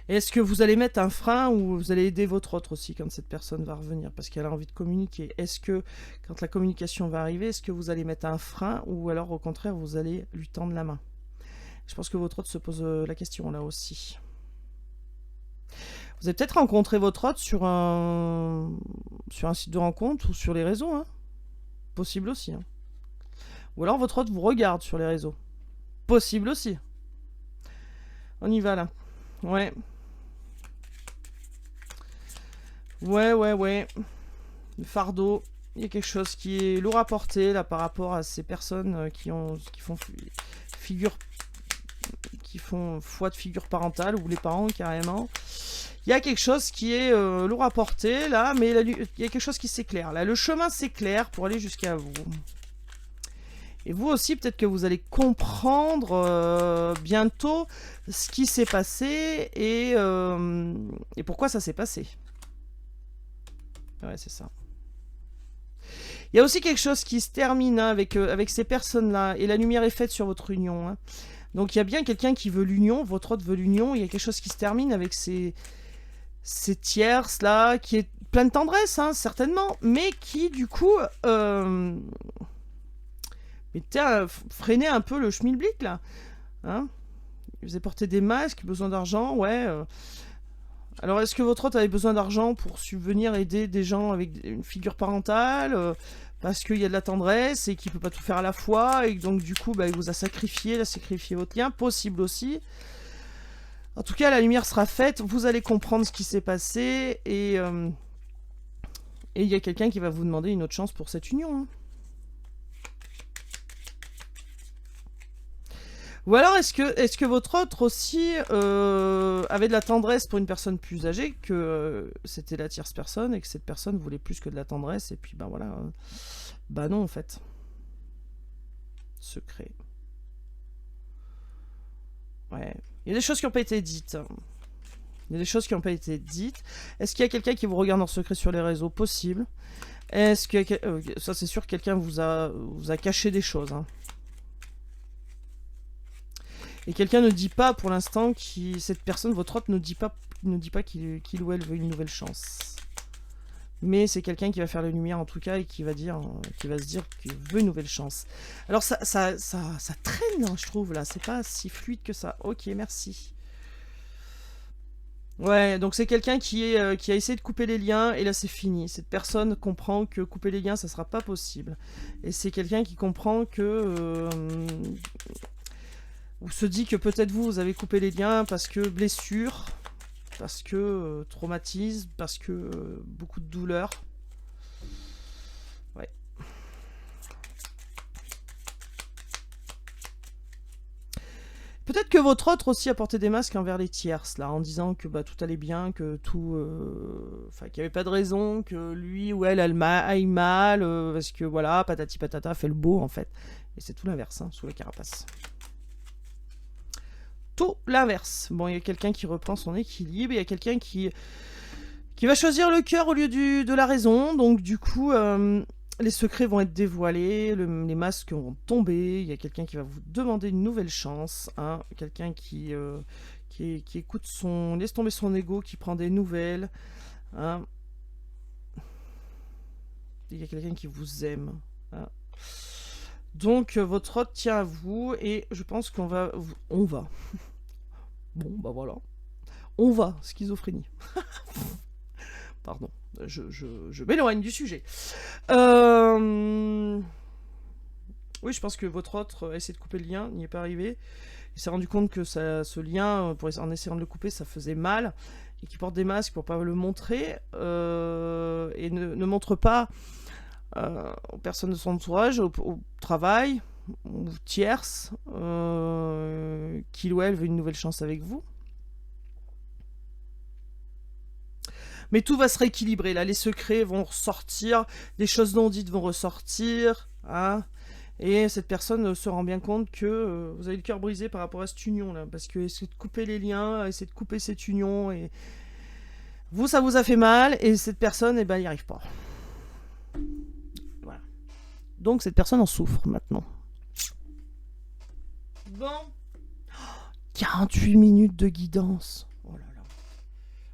Est-ce que vous allez mettre un frein ou vous allez aider votre autre aussi quand cette personne va revenir parce qu'elle a envie de communiquer? Est-ce que quand la communication va arriver, est-ce que vous allez mettre un frein ou alors au contraire vous allez lui tendre la main? Je pense que votre autre se pose la question là aussi. Vous avez peut-être rencontré votre autre sur un site de rencontre ou sur les réseaux. Hein. Possible aussi. Hein. Ou alors votre autre vous regarde sur les réseaux. Possible aussi. On y va là. Ouais. Ouais. Le fardeau. Il y a quelque chose qui est lourd à porter là par rapport à ces personnes qui font foi de figure parentale ou les parents carrément. Il y a quelque chose qui est lourd à porter là, mais il y a quelque chose qui s'éclaire. Là, le chemin s'éclaire pour aller jusqu'à vous. Et vous aussi, peut-être que vous allez comprendre bientôt ce qui s'est passé et pourquoi ça s'est passé. Ouais, c'est ça. Il y a aussi quelque chose qui se termine hein, avec ces personnes-là. Et la lumière est faite sur votre union. Hein. Donc il y a bien quelqu'un qui veut l'union, votre autre veut l'union. Il y a quelque chose qui se termine avec ces tierces-là, qui est plein de tendresse, hein, certainement, mais qui, du coup, freinait un peu le schmilblick, là. Hein, il faisait porter des masques, besoin d'argent, ouais. Alors, est-ce que votre hôte avait besoin d'argent pour subvenir, aider des gens avec une figure parentale parce qu'il y a de la tendresse et qu'il peut pas tout faire à la fois, et que donc, du coup, bah, il vous a sacrifié, il a sacrifié votre lien, possible aussi. En tout cas, la lumière sera faite, vous allez comprendre ce qui s'est passé, et il y a quelqu'un qui va vous demander une autre chance pour cette union. Hein. Ou alors, est-ce que votre autre aussi avait de la tendresse pour une personne plus âgée, que c'était la tierce personne, et que cette personne voulait plus que de la tendresse, et puis ben voilà. Bah non, en fait. Secret. Ouais. Il y a des choses qui n'ont pas été dites. Il y a des choses qui n'ont pas été dites. Est-ce qu'il y a quelqu'un qui vous regarde en secret sur les réseaux? Possible. Est-ce que... ça, c'est sûr que quelqu'un vous a caché des choses. Hein. Et quelqu'un ne dit pas pour l'instant cette personne, votre hôte, ne dit pas qu'il ou elle veut une nouvelle chance. Mais c'est quelqu'un qui va faire la lumière en tout cas et qui va se dire qu'il veut une nouvelle chance. Alors ça traîne, hein, je trouve là. C'est pas si fluide que ça. Ok, merci. Ouais, donc c'est quelqu'un qui a essayé de couper les liens et là c'est fini. Cette personne comprend que couper les liens ça sera pas possible. Et c'est quelqu'un qui comprend que ou se dit que peut-être vous avez coupé les liens parce que blessure, parce que traumatisme, parce que beaucoup de douleur. Ouais. Peut-être que votre autre aussi a porté des masques envers les tierces, là, en disant que bah, tout allait bien, que tout... Enfin, qu'il n'y avait pas de raison, que lui ou elle aille mal, parce que voilà, patati patata, fait le beau, en fait. Et c'est tout l'inverse, hein, sous la carapace. Tout l'inverse. Bon, il y a quelqu'un qui reprend son équilibre, il y a quelqu'un qui va choisir le cœur au lieu de la raison, donc du coup, les secrets vont être dévoilés, les masques vont tomber, il y a quelqu'un qui va vous demander une nouvelle chance, hein, quelqu'un qui écoute laisse tomber son ego, qui prend des nouvelles, hein. Il y a quelqu'un qui vous aime, hein. Donc, votre hôte tient à vous, et je pense qu'on va... Bon, bah voilà. On va, schizophrénie. Pardon, je m'éloigne du sujet. Oui, je pense que votre autre a essayé de couper le lien, n'y est pas arrivé. Il s'est rendu compte que ce lien, en essayant de le couper, ça faisait mal. Et qu'il porte des masques pour pas le montrer. Et ne montre pas... aux personnes de son entourage, au travail, ou tierces, qu'il ou elle veut une nouvelle chance avec vous. Mais tout va se rééquilibrer, là, les secrets vont ressortir, des choses non dites vont ressortir, hein, et cette personne se rend bien compte que vous avez le cœur brisé par rapport à cette union, là, parce que essayer de couper les liens, essayer de couper cette union, et vous, ça vous a fait mal, et cette personne, eh ben, n'y arrive pas. Donc cette personne en souffre maintenant. Bon. 48 minutes de guidance. Oh là là.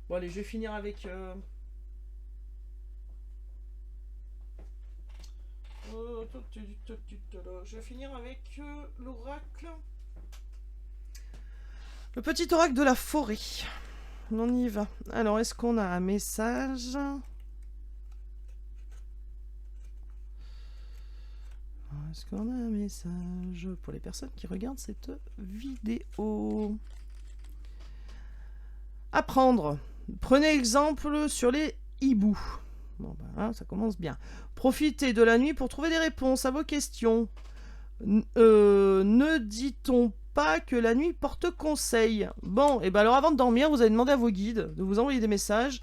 Bon allez, je vais finir avec... Je vais finir avec l'oracle. Le petit oracle de la forêt. On y va. Alors, est-ce qu'on a un message ? Est-ce qu'on a un message pour les personnes qui regardent cette vidéo? Apprendre. Prenez exemple sur les hiboux. Bon, ben, hein, ça commence bien. Profitez de la nuit pour trouver des réponses à vos questions. Ne dit-on pas que la nuit porte conseil? Bon, et ben alors avant de dormir, vous allez demander à vos guides de vous envoyer des messages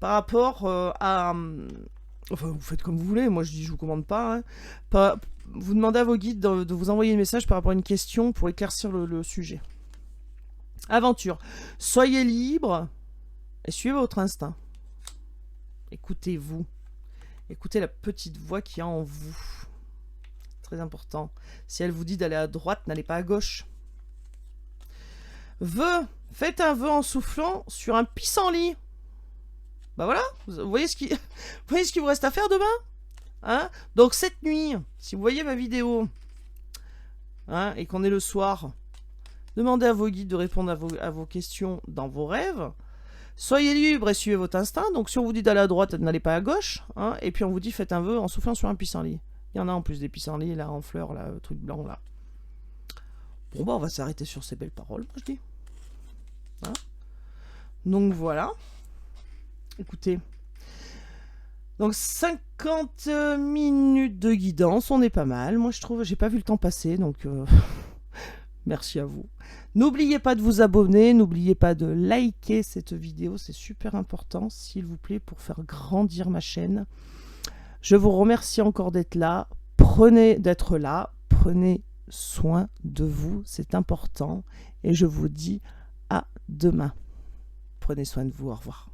par rapport à... Enfin, vous faites comme vous voulez, moi je dis je vous commande pas. Hein. Vous demandez à vos guides de vous envoyer un message par rapport à une question pour éclaircir le sujet. Aventure. Soyez libre et suivez votre instinct. Écoutez-vous. Écoutez la petite voix qu'il y a en vous. Très important. Si elle vous dit d'aller à droite, n'allez pas à gauche. Vœu. Faites un vœu en soufflant sur un pissenlit. Bah voilà, vous voyez vous voyez ce qu'il vous reste à faire demain, hein? Donc cette nuit, si vous voyez ma vidéo, hein, et qu'on est le soir, demandez à vos guides de répondre à vos questions dans vos rêves. Soyez libre et suivez votre instinct. Donc si on vous dit d'aller à droite, n'allez pas à gauche, hein, et puis on vous dit faites un vœu en soufflant sur un pissenlit. Il y en a en plus des pissenlits là en fleurs, là, le truc blanc là. Bon bah on va s'arrêter sur ces belles paroles, moi je dis. Hein, donc voilà. Écoutez. Donc 50 minutes de guidance, on est pas mal. Moi je trouve, j'ai pas vu le temps passer, donc merci à vous. N'oubliez pas de vous abonner, n'oubliez pas de liker cette vidéo, c'est super important, s'il vous plaît, pour faire grandir ma chaîne. Je vous remercie encore d'être là, prenez soin de vous, c'est important. Et je vous dis à demain. Prenez soin de vous, au revoir.